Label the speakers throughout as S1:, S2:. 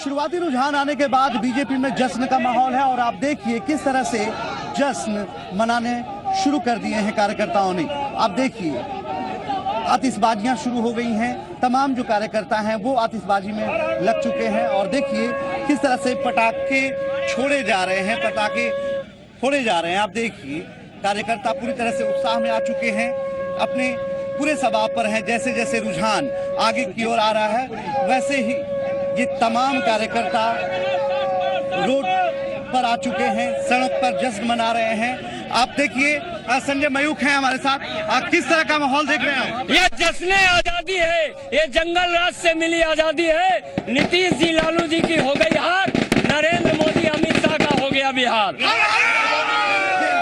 S1: शुरुआती रुझान आने के बाद बीजेपी में जश्न का माहौल है और आप देखिए किस तरह से जश्न मनाने शुरू कर दिए हैं कार्यकर्ताओं ने। आप देखिए आतिशबाजियां शुरू हो गई हैं, तमाम जो कार्यकर्ता हैं वो आतिशबाजी में लग चुके हैं और देखिए किस तरह से पटाखे छोड़े जा रहे हैं, पटाखे फोड़े जा रहे हैं। आप देखिए कार्यकर्ता पूरी तरह से उत्साह में आ चुके हैं, अपने पूरे सवाब पर हैं। जैसे जैसे रुझान आगे की ओर आ रहा है वैसे ही ये तमाम कार्यकर्ता रोड पर आ चुके हैं, सड़क पर जश्न मना रहे हैं। आप देखिए संजय मयूख हैं हमारे साथ, आप किस तरह का माहौल देख रहे हैं?
S2: ये जश्न आजादी है, ये जंगल राज से मिली आजादी है। नीतीश जी लालू जी की हो गई हार, नरेंद्र मोदी अमित शाह का हो गया बिहार।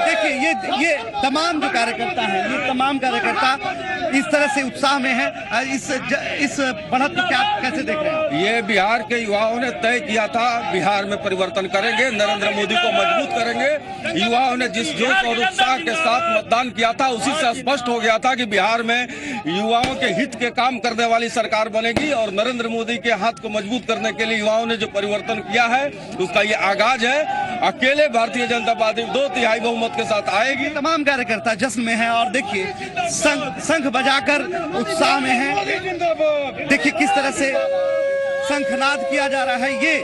S1: देखिए ये तमाम जो कार्यकर्ता हैं, ये तमाम कार्यकर्ता इस तरह से उत्साह में हैं। इस बढ़त को क्या कैसे देख रहे हैं?
S3: ये बिहार के युवाओं ने तय किया था, बिहार में परिवर्तन करेंगे, नरेंद्र मोदी को मजबूत करेंगे। युवाओं ने जिस जोश और उत्साह के साथ मतदान किया था उसी से स्पष्ट हो गया था कि बिहार में युवाओं के हित के काम करने वाली सरकार बनेगी और नरेंद्र मोदी के हाथ को मजबूत करने के लिए युवाओं ने जो परिवर्तन किया है उसका ये आगाज है। अकेले भारतीय जनता पार्टी 2/3 बहुमत के साथ आएगी।
S1: तमाम कार्यकर्ता जश्न में हैं और देखिए शंख बजाकर उत्साह में हैं। देखिए किस तरह से शंखनाद किया जा रहा है। ये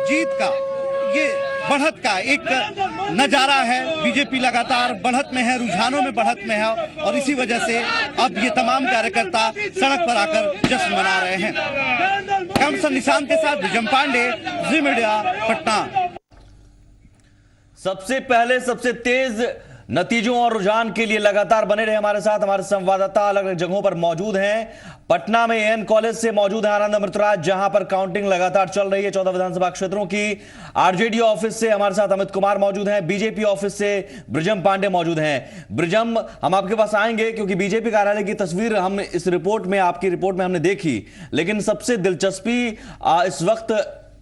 S1: जीत का, ये बढ़त का एक नजारा है। बीजेपी लगातार बढ़त में है, रुझानों में बढ़त में है और इसी वजह से अब ये तमाम कार्यकर्ता सड़क पर आकर जश्न मना रहे हैं। कैमरा निशान के साथ विजम पांडे, जी मीडिया, पटना।
S4: सबसे पहले सबसे तेज नतीजों और रुझान के लिए लगातार बने रहे हमारे साथ। हमारे संवाददाता अलग अलग जगहों पर मौजूद हैं। पटना में एएन कॉलेज से मौजूद है आनंद अमृतराज, जहां पर काउंटिंग लगातार चल रही है 14 विधानसभा क्षेत्रों की। आरजेडी ऑफिस से हमारे साथ अमित कुमार मौजूद हैं, बीजेपी ऑफिस से ब्रिजम पांडे मौजूद हैं। ब्रिजम, हम आपके पास आएंगे क्योंकि बीजेपी कार्यालय की तस्वीर हम इस रिपोर्ट में, आपकी रिपोर्ट में हमने देखी, लेकिन सबसे दिलचस्पी इस वक्त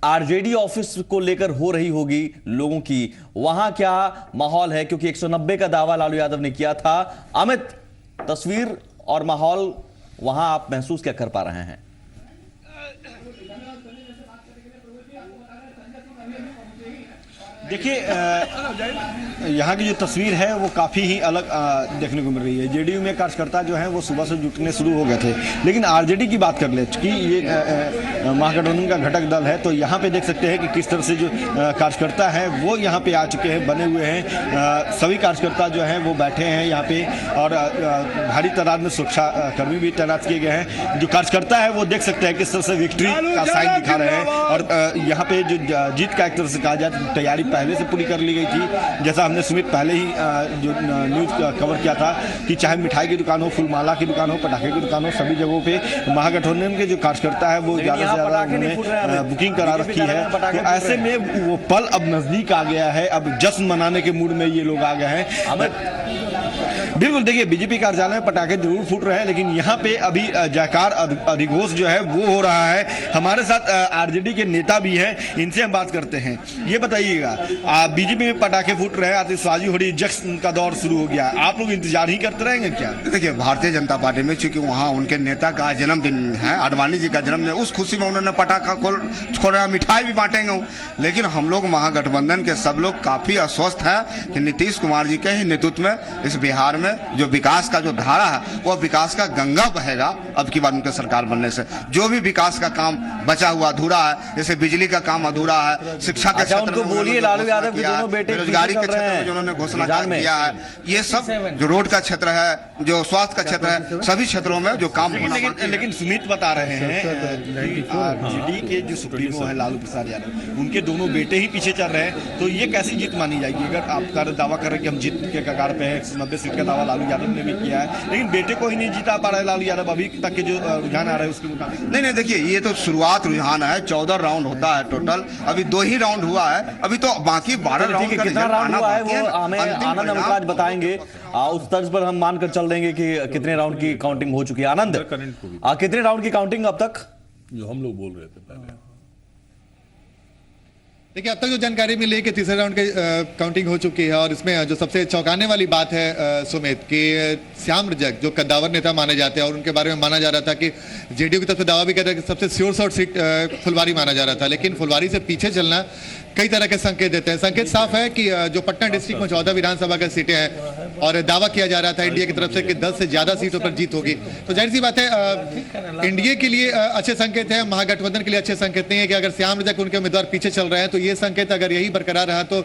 S4: आरजेडी ऑफिस को लेकर हो रही होगी लोगों की। वहां क्या माहौल है, क्योंकि 190 का दावा लालू यादव ने किया था। अमित, तस्वीर और माहौल वहां आप महसूस क्या कर पा रहे हैं?
S5: देखिए यहाँ की जो तस्वीर है वो काफ़ी ही अलग देखने को मिल रही है। जेडीयू में कार्यकर्ता जो हैं वो सुबह से जुटने शुरू हो गए थे, लेकिन आरजेडी की बात कर ले कि ये महागठबंधन का घटक दल है, तो यहाँ पे देख सकते हैं कि किस तरह से जो कार्यकर्ता हैं वो यहाँ पे आ चुके हैं, बने हुए हैं। सभी कार्यकर्ता जो हैं वो बैठे हैं यहाँ पे और भारी तादाद में सुरक्षा कर्मी भी तैनात किए गए हैं। जो कार्यकर्ता है वो देख सकते हैं किस तरह से विक्ट्री का साइन दिखा रहे हैं और यहाँ पे जो जीत का एक तरह से कहा जाए तैयारी पहले से पूरी कर ली गई थी। जैसा हमने सुमित पहले ही जो न्यूज कवर किया था कि चाहे मिठाई की दुकान हो, फूलमाला की दुकान हो, पटाखे की दुकान हो, सभी जगहों पे महागठबंधन के जो कार्यकर्ता है वो ज्यादा से ज्यादा उन्होंने बुकिंग करा रखी है। तो ऐसे में वो पल अब नजदीक आ गया है, अब जश्न मनाने के मूड में ये लोग आ गए हैं। बिल्कुल, देखिए बीजेपी कार्यालय में पटाखे जरूर फूट रहे हैं, लेकिन यहाँ पे अभी जयकार अधिघोष जो है वो हो रहा है। हमारे साथ आरजेडी के नेता भी हैं, इनसे हम बात करते हैं। ये बताइएगा, बीजेपी में पटाखे फूट रहे हैं, आतिशबाजी हो रही, जश्न का दौर शुरू हो गया, आप लोग इंतजार ही करते रहेंगे क्या?
S6: देखिए भारतीय जनता पार्टी में चूंकि वहाँ उनके नेता का जन्मदिन है, आडवाणी जी का जन्मदिन, उस खुशी में उन्होंने पटाखा खोला, मिठाई भी बांटेंगे। लेकिन हम लोग महागठबंधन के सब लोग काफी अस्वस्थ है कि नीतीश कुमार जी के ही नेतृत्व में इस बिहार में जो विकास का जो धारा है वो विकास का गंगा बहेगा। अब की बार उनके सरकार बनने से जो भी विकास का काम बचा हुआ अधूरा है, जैसे बिजली का काम अधूरा है, शिक्षा के क्षेत्र में बोलिए, लालू यादव के दोनों बेटे बेरोजगारी के क्षेत्र में जो उन्होंने घोषणा किया है, ये सब जो रोड का क्षेत्र है, जो स्वास्थ्य का क्षेत्र है, सभी क्षेत्रों में जो काम होना।
S5: लेकिन सुमित बता रहे हैं आरजेडी के जो सुप्रीमो है लालू प्रसाद यादव, उनके दोनों बेटे ही पीछे चल रहे हैं, तो ये कैसी जीत मानी जाएगी? अगर आप दावा कर रहे हैं कि हम जीत के कगार पे हैं, 190 सीट का दावा लालू यादव ने भी किया है, लेकिन बेटे को ही नहीं जीता पा रहे लालू यादव अभी तक के जो रुझान आ रहे हैं उसके मुताबिक।
S6: नहीं, देखिए ये तो शुरुआत रुझान है, 14 राउंड होता है टोटल, अभी 2 ही राउंड हुआ है, अभी तो बाकी 12 राउंड का
S4: कितना राउंड हुआ है वो हमें आनंद अमृतराज बताएंगे। उस तर्ज पर हम मानकर चल देंगे कि कितने राउंड की काउंटिंग हो चुकी है। आनंद, कितने राउंड की काउंटिंग अब तक?
S7: जो हम लोग बोल रहे थे पहले देखिए, अब तक जो जानकारी मिली है कि तीसरे राउंड की काउंटिंग हो चुकी है और इसमें जो सबसे चौंकाने वाली बात है सुमित, कि श्याम रजक जो कद्दावर नेता माने जाते हैं और उनके बारे में माना जा रहा था कि जेडीयू की तरफ से दावा भी कहता है कि सबसे श्योर शॉट सीट फुलवारी माना जा रहा था, लेकिन फुलवारी से पीछे चलना कई तरह के संकेत देते हैं। संकेत साफ है कि जो पटना डिस्ट्रिक्ट में 14 विधानसभा की सीटें हैं और दावा किया जा रहा था एनडीए की तरफ से कि 10 से ज्यादा सीटों पर जीत होगी, तो जाहिर सी बात है एनडीए के लिए अच्छे संकेत है, महागठबंधन के लिए अच्छे संकेत नहीं है कि अगर श्याम रजक उनके उम्मीदवार पीछे चल रहे हैं तो ये संकेत अगर यही बरकरार रहा तो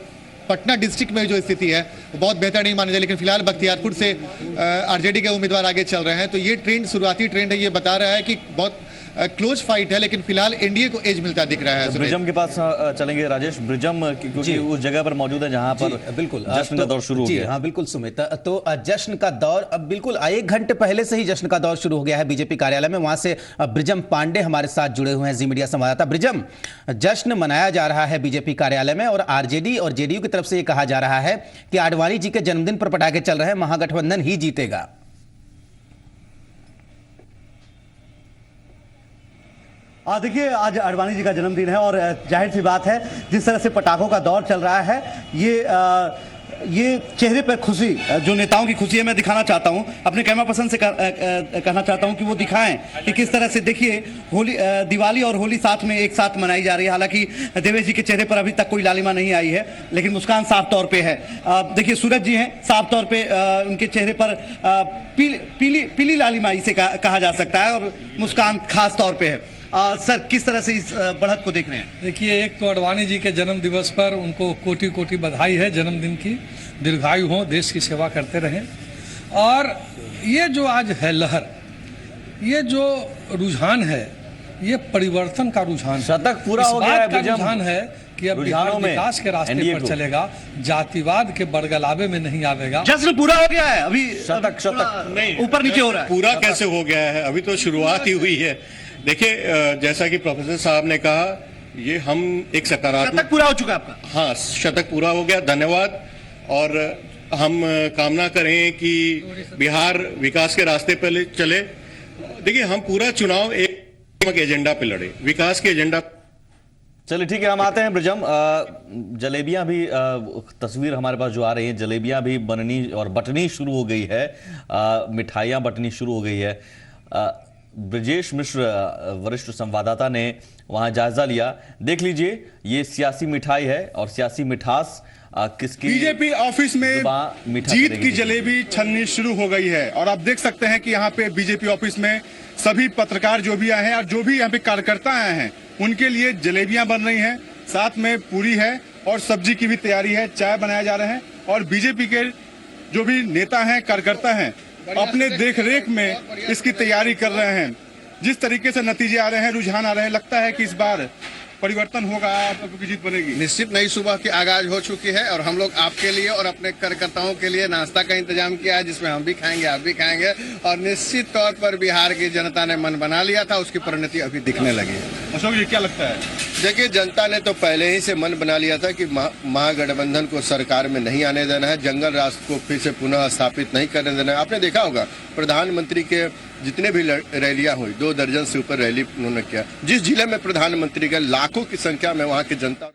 S7: पटना डिस्ट्रिक्ट में जो स्थिति है वो बहुत बेहतर नहीं मानी जाए। लेकिन फिलहाल बख्तियारपुर से आरजेडी के उम्मीदवार आगे चल रहे हैं, तो ये ट्रेंड शुरुआती ट्रेंड है, ये बता रहा है कि बहुत क्लोज फाइट है, लेकिन फिलहाल एनडीए को एज मिलता दिख रहा है।
S4: ब्रिजम के पास चलेंगे राजेश। ब्रिजम क्योंकि उस जगह पर मौजूद है जहां पर
S8: बिल्कुल
S4: जश्न का दौर शुरू हो गया।
S8: हाँ बिल्कुल सुमित, तो जश्न का दौर अब बिल्कुल 1 घंटे पहले से ही जश्न का दौर शुरू हो गया है बीजेपी कार्यालय में। वहां से ब्रिजम पांडे हमारे साथ जुड़े हुए हैं, जी मीडिया संवाददाता। ब्रिजम, जश्न मनाया जा रहा है बीजेपी कार्यालय में और आरजेडी और जेडीयू की तरफ से यह कहा जा रहा है कि आडवाणी जी के जन्मदिन पर पटाखे चल रहे हैं, महागठबंधन ही जीतेगा।
S1: देखिए, आज आडवाणी जी का जन्मदिन है और जाहिर सी बात है जिस तरह से पटाखों का दौर चल रहा है, ये चेहरे पर खुशी, जो नेताओं की खुशी है, मैं दिखाना चाहता हूं, अपने कैमरा पर्सन से कहना चाहता हूं कि वो दिखाएं कि किस तरह से। देखिए, होली, दिवाली और होली साथ में एक साथ मनाई जा रही है। हालांकि देवेश जी के चेहरे पर अभी तक कोई लालिमा नहीं आई है, लेकिन मुस्कान साफ तौर पे है। देखिए, सूरज जी हैं, साफ तौर पे उनके चेहरे पर पीली लालिमाई से कहा जा सकता है और मुस्कान खास तौर पे है। सर, किस तरह से इस बढ़त को देख रहे हैं?
S9: देखिए, एक तो आडवाणी जी के जन्म दिवस पर उनको कोटि कोटि बधाई है जन्मदिन की, दीर्घायु हो, देश की सेवा करते रहें। और ये जो आज है लहर, ये जो रुझान है, ये परिवर्तन का रुझान है।
S4: शतक पूरा हो गया है,
S9: रुझान है कि अब बिहार विकास के रास्ते पर चलेगा, जातिवाद के बरगलावे में नहीं आवेगा।
S1: जश्न पूरा हो गया है, अभी
S4: शतक
S10: नहीं,
S1: ऊपर नीचे हो रहा है।
S10: पूरा कैसे हो गया है, अभी तो शुरुआत ही हुई है। देखिए, जैसा कि प्रोफेसर साहब ने कहा, ये हम एक सकारात्मक,
S1: शतक पूरा हो चुका है आपका।
S10: हाँ, शतक पूरा हो गया, धन्यवाद। और हम कामना करें कि बिहार विकास के रास्ते पर चले। देखिए, हम पूरा चुनाव एक एजेंडा पे लड़े, विकास के एजेंडा।
S4: चलिए ठीक है, हम आते हैं ब्रिजम। जलेबियां भी, तस्वीर हमारे पास जो आ रही है, जलेबियां भी बननी और बटनी शुरू हो गई है, मिठाइयां बटनी शुरू हो गई है। ब्रजेश मिश्र वरिष्ठ संवाददाता ने वहां जायजा लिया। देख लीजिए, ये सियासी मिठाई है और सियासी मिठास किसकी।
S11: बीजेपी ऑफिस में जीत की जलेबी छननी शुरू हो गई है और आप देख सकते हैं कि यहाँ पे बीजेपी ऑफिस में सभी पत्रकार जो भी आए हैं और जो भी यहाँ पे कार्यकर्ता आए हैं, उनके लिए जलेबियां बन रही हैं, साथ में पूरी है और सब्जी की भी तैयारी है, चाय बनाया जा रहे हैं। और बीजेपी के जो भी नेता हैं, कार्यकर्ता हैं, अपने देखरेख में इसकी तैयारी कर रहे हैं। जिस तरीके से नतीजे आ रहे हैं, रुझान आ रहे हैं, लगता है कि इस बार परिवर्तन होगा, आप लोगों की जीत बनेगी।
S12: निश्चित नई सुबह की आगाज हो चुकी है और हम लोग आपके लिए और अपने कार्यकर्ताओं के लिए नाश्ता का इंतजाम किया है, जिसमें हम भी खाएंगे, आप भी खाएंगे। और निश्चित तौर पर बिहार की जनता ने मन बना लिया था, उसकी परिणति अभी दिखने लगी है।
S11: अशोक जी, क्या लगता है?
S12: देखिए, जनता ने तो पहले ही से मन बना लिया था कि महागठबंधन को सरकार में नहीं आने देना है, जंगल राज को फिर से पुनः स्थापित नहीं करने देना है। आपने देखा होगा, प्रधानमंत्री के जितने भी रैलियां हुई, 2 दर्जन से ऊपर रैली उन्होंने किया। जिस जिले में प्रधानमंत्री गए, लाखों की संख्या में वहां की जनता।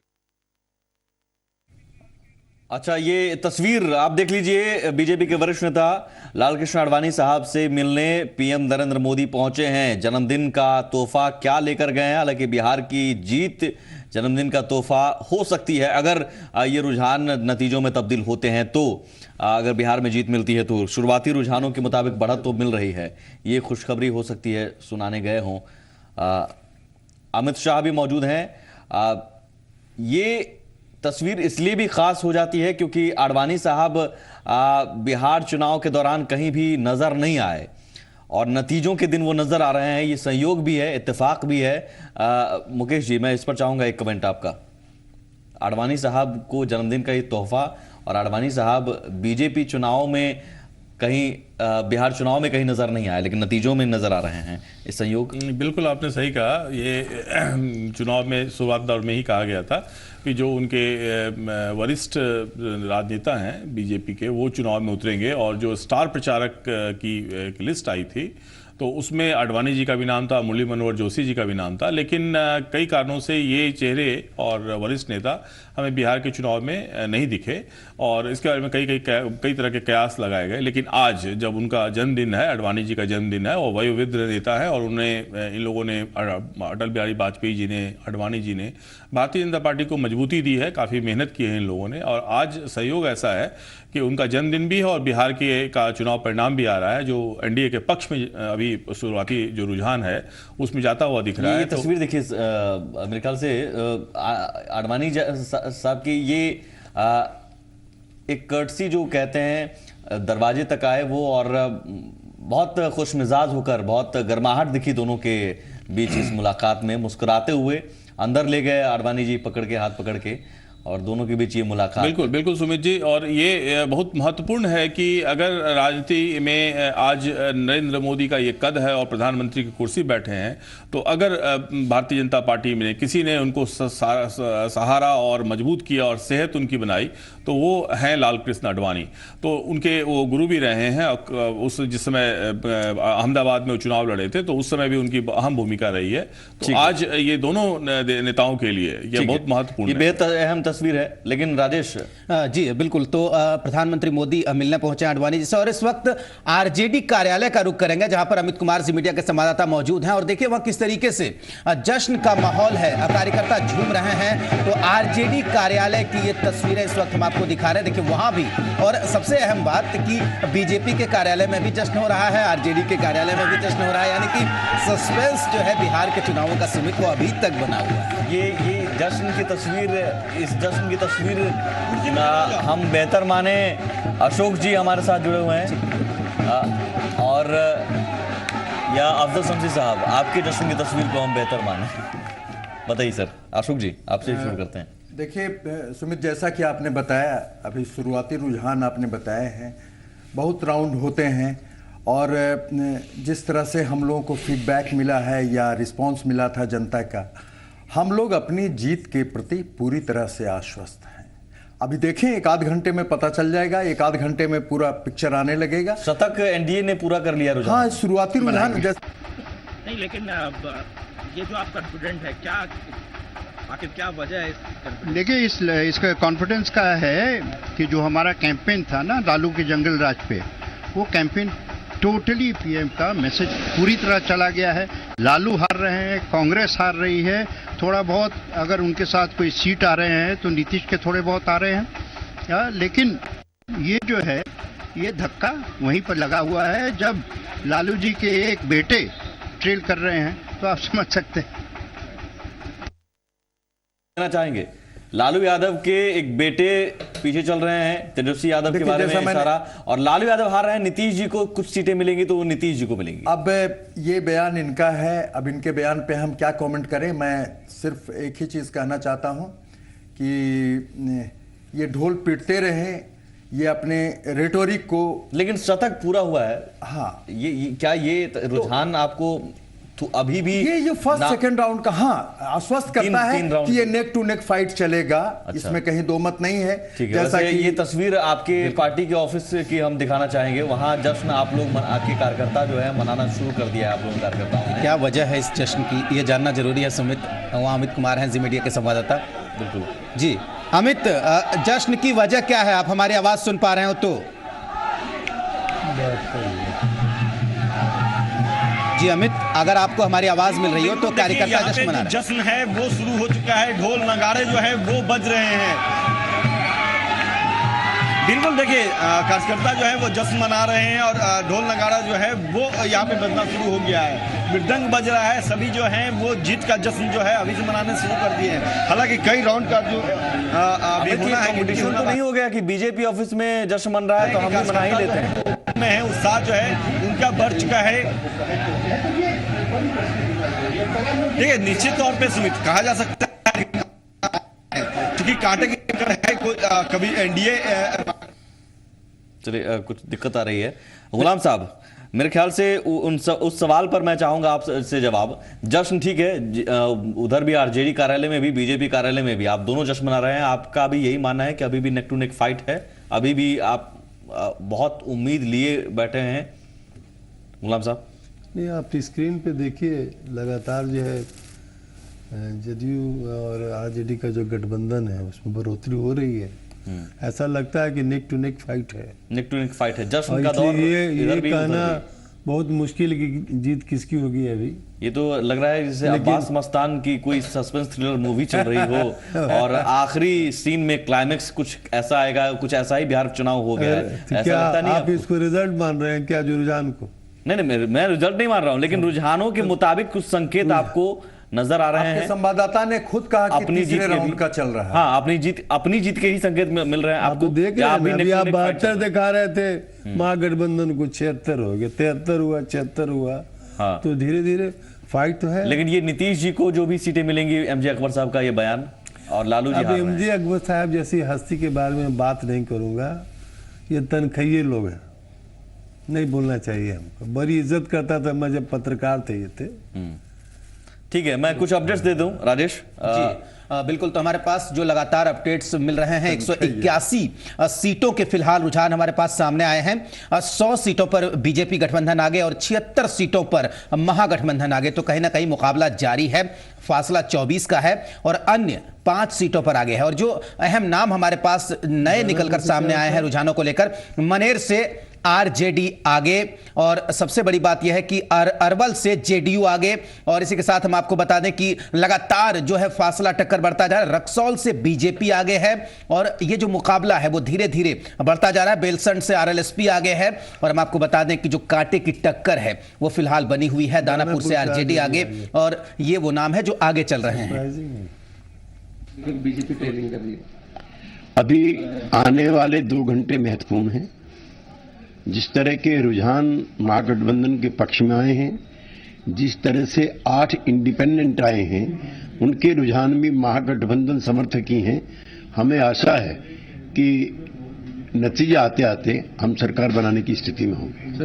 S4: अच्छा, ये तस्वीर आप देख लीजिए, बीजेपी के वरिष्ठ नेता लालकृष्ण आडवाणी साहब से मिलने पीएम नरेंद्र मोदी पहुंचे हैं। जन्मदिन का तोहफा क्या लेकर गए हैं? हालांकि बिहार की जीत जन्मदिन का तोहफा हो सकती है अगर ये रुझान नतीजों में तब्दील होते हैं। तो अगर बिहार में जीत मिलती है तो शुरुआती रुझानों के मुताबिक बढ़त तो मिल रही है, ये खुशखबरी हो सकती है, सुनाने गए हों। अमित शाह भी मौजूद हैं। ये तस्वीर इसलिए भी खास हो जाती है क्योंकि आडवाणी साहब बिहार चुनाव के दौरान कहीं भी नजर नहीं आए और नतीजों के दिन वो नजर आ रहे हैं। ये संयोग भी है, इत्तेफाक भी है। मुकेश जी, मैं इस पर चाहूंगा एक कमेंट आपका। आडवाणी साहब को जन्मदिन का ये तोहफा और आडवाणी साहब बीजेपी चुनाव में कहीं, बिहार चुनाव में कहीं नजर नहीं आए लेकिन नतीजों में नजर आ रहे हैं, इस संयोग।
S13: बिल्कुल आपने सही कहा। ये चुनाव में शुरुआत दौर में ही कहा गया था कि जो उनके वरिष्ठ राजनेता हैं बीजेपी के, वो चुनाव में उतरेंगे और जो स्टार प्रचारक की एक लिस्ट आई थी तो उसमें आडवाणी जी का भी नाम था, मुरली मनोहर जोशी जी का भी नाम था, लेकिन कई कारणों से ये चेहरे और वरिष्ठ नेता हमें बिहार के चुनाव में नहीं दिखे और इसके बारे में कई तरह के कयास लगाए गए। लेकिन आज जब उनका जन्मदिन है, आडवाणी जी का जन्मदिन है, और वयोवृद्ध नेता है और उन्हें इन लोगों ने, अटल बिहारी वाजपेयी जी ने, आडवाणी जी ने भारतीय जनता पार्टी को मजबूती दी है, काफ़ी मेहनत की है इन लोगों ने, और आज सहयोग ऐसा है कि उनका जन्मदिन भी है और बिहार का चुनाव परिणाम भी आ रहा है जो एनडीए के पक्ष में अभी शुरुआती जो रुझान है उसमें जाता हुआ दिख रहा है।
S4: ये तस्वीर देखिए, मेरे ख्याल से आडवाणी साहब की ये एक कर्टसी जो कहते हैं दरवाजे तक आए वो, और बहुत खुश मिजाज होकर, बहुत गर्माहट दिखी दोनों के बीच इस मुलाकात में, मुस्कुराते हुए अंदर ले गए आडवाणी जी पकड़ के, हाथ पकड़ के, और दोनों के बीच ये मुलाकात।
S13: बिल्कुल बिल्कुल सुमित जी, और ये बहुत महत्वपूर्ण है कि अगर राजनीति में आज नरेंद्र मोदी का ये कद है और प्रधानमंत्री की कुर्सी बैठे हैं, तो अगर भारतीय जनता पार्टी में किसी ने उनको सहारा और मजबूत किया और सेहत उनकी बनाई तो वो हैं लाल कृष्ण आडवाणी। तो उनके वो गुरु भी रहे हैं, और उस जिस समय अहमदाबाद में वो चुनाव लड़े थे तो उस समय भी उनकी अहम भूमिका रही है। तो आज ये दोनों नेताओं के लिए ये बहुत महत्वपूर्ण है,
S4: बेहद अहम तस्वीर है। लेकिन राजेश
S8: जी बिल्कुल, तो प्रधानमंत्री मोदी मिलने पहुंचे आडवाणी जी से, और इस वक्त आरजेडी कार्यालय का रुख करेंगे जहां पर अमित कुमार जी मीडिया के संवाददाता मौजूद हैं, और देखिए वहां किस तरीके से जश्न का माहौल है, कार्यकर्ता झूम रहे हैं। तो आरजेडी कार्यालय की ये तस्वीरें इस वक्त हम आपको दिखा रहे हैं, देखिए वहां भी। और सबसे अहम बात कि बीजेपी के कार्यालय में भी जश्न हो रहा है, आरजेडी के कार्यालय में भी जश्न हो रहा है, यानी कि सस्पेंस जो है बिहार के चुनावों का सुमित वो अभी तक बना हुआ है।
S4: ये जश्न की तस्वीर, इस जश्न की तस्वीर हम बेहतर माने अशोक जी हमारे साथ जुड़े हुए हैं, और या अफजल शमसी साहब, आपके जश्न की तस्वीर को हम बेहतर माने, बताइए सर। अशोक जी आपसे शुरू करते हैं।
S14: देखिए सुमित, जैसा कि आपने बताया, अभी शुरुआती रुझान आपने बताए हैं, बहुत राउंड होते हैं, और जिस तरह से हम लोगों को फीडबैक मिला है या रिस्पांस मिला था जनता का, हम लोग अपनी जीत के प्रति पूरी तरह से आश्वस्त हैं। अभी देखें, एक आध घंटे में पता चल जाएगा, एक आध घंटे में पूरा पिक्चर आने लगेगा।
S4: शतक एनडीए ने पूरा कर लिया रुझान।
S14: हाँ, शुरुआती रुझान
S15: नहीं, लेकिन ये जो आप कॉन्फिडेंट है, क्या आखिर क्या वजह है?
S16: देखिए, इसका कॉन्फिडेंस का है कि जो हमारा कैंपेन था ना लालू के जंगल राज पे, वो कैंपेन टोटली पीएम का मैसेज पूरी तरह चला गया है। लालू हार रहे हैं, कांग्रेस हार रही है, थोड़ा बहुत अगर उनके साथ कोई सीट आ रहे हैं तो नीतीश के थोड़े बहुत आ रहे हैं, लेकिन ये जो है ये धक्का वहीं पर लगा हुआ है जब लालू जी के एक बेटे ट्रेल कर रहे हैं, तो आप समझ सकते हैं।
S4: चाहेंगे लालू यादव के एक बेटे पीछे चल रहे हैं, तेजस्वी यादव के बारे में इशारा, और लालू यादव हार रहे हैं, नीतीश जी को कुछ सीटें मिलेंगी तो वो नीतीश जी को मिलेंगी।
S14: अब ये बयान इनका है, अब इनके बयान पे हम क्या कमेंट करें। मैं सिर्फ एक ही चीज कहना चाहता हूं कि ये ढोल पीटते रहे, ये अपने रेटोरिक को,
S4: लेकिन शतक पूरा हुआ है।
S14: हाँ,
S4: ये क्या ये रुझान आपको तो अभी भी
S14: ये फर्स्ट सेकंड राउंड का आश्वस्त करता है कि ये नेक टू नेक फाइट चलेगा। अच्छा। इसमें कहीं दो मत नहीं है।
S4: जैसा कि ये तस्वीर आपके पार्टी के ऑफिस की हम दिखाना चाहेंगे, वहां जश्न आप लोग आपके कार्यकर्ता जो है मनाना शुरू कर दिया है आप लोगों कार्यकर्ताओं ने।
S8: क्या वजह है इस जश्न की, ये जानना जरूरी है सुमित। वहाँ अमित कुमार हैं, जी मीडिया के संवाददाता।
S4: बिल्कुल
S8: जी अमित, जश्न की वजह क्या है? आप हमारी आवाज सुन पा रहे हो तो? जी अमित, अगर आपको हमारी आवाज मिल रही हो तो कार्यकर्ता जश्न मना रहे हैं।
S5: जश्न है वो शुरू हो चुका है, ढोल नगाड़े जो है वो बज रहे हैं। बिल्कुल, देखिए कार्यकर्ता जो है वो जश्न मना रहे हैं और ढोल नगाड़ा जो है वो यहाँ पे बजना शुरू हो गया है, मृदंग बज रहा है। सभी जो है वो जीत का जश्न जो है अभी से मनाने शुरू कर दिए हैं। हालांकि कई राउंड का जो
S4: कंपटीशन तो नहीं हो गया कि बीजेपी ऑफिस में जश्न मन रहा है तो हम भी मना ही लेते हैं।
S5: में है उत्साह जो है उनका बढ़ चुका है। देखिए, निश्चित तौर पे सुमित कहा जा सकता है क्योंकि कांटे की टक्कर है, कोई कभी एनडीए।
S4: चलिए, कुछ दिक्कत आ रही है। गुलाम साहब, मेरे ख्याल से उस सवाल पर मैं चाहूंगा आपसे जवाब। जश्न ठीक है, उधर भी आरजेडी कार्यालय में भी, बीजेपी कार्यालय में भी आप दोनों जश्न मना रहे हैं। आपका भी यही मानना है कि अभी भी नेक टू नेक फाइट है, अभी भी आप बहुत उम्मीद लिए बैठे हैं? गुलाम साहब,
S12: नहीं, आप स्क्रीन पे देखिए लगातार जो है जदयू और आरजेडी का जो गठबंधन है उसमें बढ़ोतरी हो रही है। ऐसा लगता है कि नेक टू नेक फाइट है।
S4: नेक टू नेक फाइट है। जश्न
S12: और
S4: का दौर
S12: ये
S4: इधर भी
S12: कहना
S4: उधर भी।
S12: बहुत मुश्किल है कि जीत किसकी होगी अभी।
S4: ये तो लग रहा है जैसे अब्बास मस्तान की कोई सस्पेंस थ्रिलर मूवी चल रही हो और आखिरी सीन में क्लाइमेक्स कुछ ऐसा आएगा, कुछ ऐसा ही बिहार चुनाव हो गया है।
S12: तो
S4: ऐसा
S12: क्या
S4: लगता नहीं
S12: आप इसको रिजल्ट मान रहे हैं क्या, जो रुझान को?
S4: नहीं, मैं रिजल्ट नहीं मान रहा हूं, लेकिन रुझानों के मुताबिक कुछ संकेत आपको नजर आ रहे हैं।
S14: संवाददाता ने खुद कहा कि
S4: अपनी जीत
S14: राउंड का चल रहा है।
S4: हाँ, अपनी जीत के ही संकेत मिल रहे हैं आपको।
S12: देख रहे हैं अभी आप 72 दिखा रहे थे, महागठबंधन को 76 हो गए, 73 हुआ, 76 हुआ।
S4: हाँ।
S12: तो धीरे धीरे फाइट तो है।
S4: लेकिन ये नीतीश जी को जो भी सीटें मिलेंगी, एमजे अकबर साहब का ये बयान और लालू जी,
S12: अब एमजे अकबर साहब जैसी हस्ती के बारे में बात नहीं करूंगा। ये तनख्वाही लोग हैं, नहीं बोलना चाहिए हमको। बड़ी इज्जत करता था मैं जब पत्रकार थे ये थे।
S4: ठीक है, मैं कुछ अपडेट्स दे दूं राजेश।
S8: बिल्कुल, तो हमारे पास जो लगातार अपडेट्स मिल रहे हैं, 181 सीटों के फिलहाल रुझान हमारे पास सामने आए हैं। 100 सीटों पर बीजेपी गठबंधन आगे और 76 सीटों पर महागठबंधन आगे। तो कहीं ना कहीं मुकाबला जारी है, फासला 24 का है और अन्य 5 सीटों पर आगे है। और जो अहम नाम हमारे पास नए निकलकर सामने आए हैं रुझानों को लेकर, मनेर से आरजेडी आगे और सबसे बड़ी बात यह है कि अरवल से जेडीयू आगे। और इसी के साथ हम आपको बता दें कि लगातार जो है फासला टक्कर बढ़ता जा रहा है। रक्सौल से बीजेपी आगे है और ये जो मुकाबला है वो धीरे धीरे बढ़ता जा रहा है। बेलसंड से आरएलएसपी आगे है और हम आपको बता दें कि जो कांटे की टक्कर है वो फिलहाल बनी हुई है। दानापुर से आरजेडी आगे और ये वो नाम है जो आगे चल रहे हैं।
S12: बीजेपी ट्रेनिंग कर रही है।
S16: अभी आने वाले 2 घंटे महत्वपूर्ण हैं। जिस तरह के रुझान महागठबंधन के पक्ष में आए हैं, जिस तरह से 8 इंडिपेंडेंट आए हैं, उनके रुझान भी महागठबंधन समर्थक ही हैं। हमें आशा है कि नतीजा आते आते हम सरकार बनाने की स्थिति में होंगे।